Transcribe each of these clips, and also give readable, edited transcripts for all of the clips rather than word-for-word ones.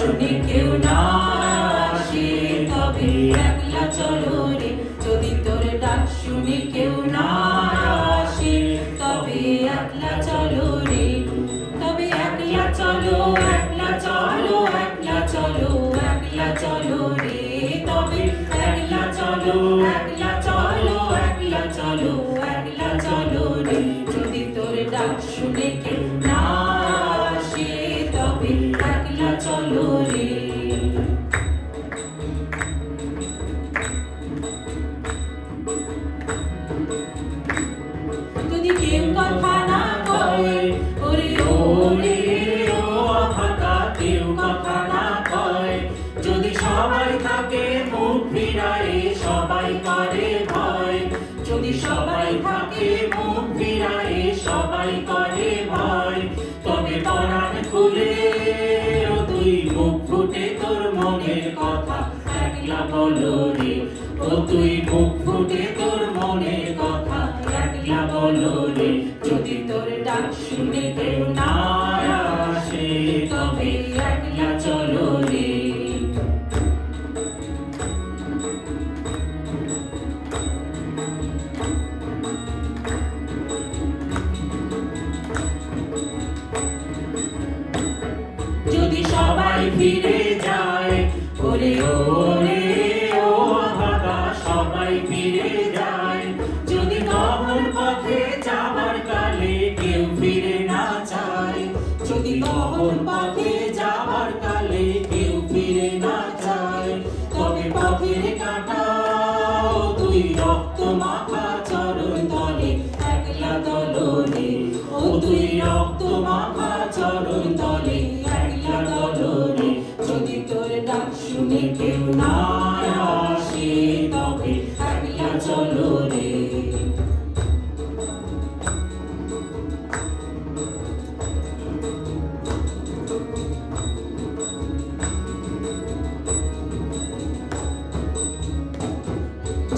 শুনে কেউ না আসে তবে একলা চলো রে যদি তোর ডাক শুনে কেউ না আসে তবে একলা চলো রে তবে একলা চলো একলা চলো একলা চলো একলা চলো রে তবে একলা চলো একলা চলো একলা চলো একলা চলো রে যদি তোর ডাক শুনে কেউ না আসে তবে একলা চলো রে যদি কেউ কথা না কয় ওরে ওরে ও অভাগা কেউ কথা না কয় যদি সবাই থাকে মুখ ফিরায়ে সবাই করে ভয় যদি সবাই থাকে মুখ ফিরায়ে সবাই করে ভয় তবে পরাণ খুলে ও তুই মুখ ফুটে তোর মনের কথা একলা বলো রে ও তুই মুখ ফুটে তোর মনের কথা একলা বলো রে যদি তোর ডাক শুনে কেউ না আসে তবে একলা চলো রে যদি সবাই ফিরে যায় ওরে ওরে ও ভাগা সবাই ফিরে যায় যদি তখন পথে যাবার কালে কেউ ফিরে না চায় যদি তখন পথে যাবার কালে কেউ ফিরে না চায় তবে পথের কাঁটা তুই রক্ত মাখা চরণ তলে একলা দলনে ও তুই রক্ত মাখা চরণ তলে একলা দলনে যদি তোর ডাক শুনে কেউ না আসে তবে একলা চলো রে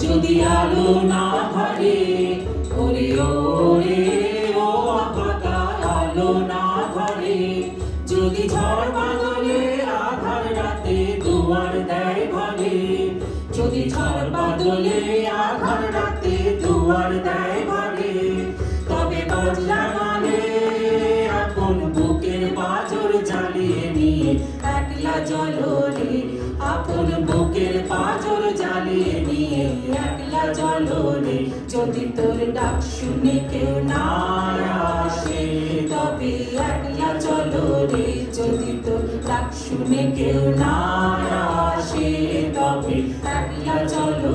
যদি আলো না ধরে ওরে ওরে ও আকাটা আলো না ধরে যদি ঝড় বাদলে আধার রাতে দুয়ার দেয় ঘরে যদি ঝড় বাদলে আধার রাতে দুয়ার দেয় ঘরে তবে বদলা গানে আপন বুকের পাঁজর জ্বালিয়ে নিয়ে একলা চলো রে আপন বুকের পাঁজর জ্বালিয়ে নিয়ে একলা চলো রে যদি তোর ডাক শুনে কেউ না আসে তবে একলা চলো রে যদি তোর ডাক শুনে কেউ না আসে তবে একলা চলো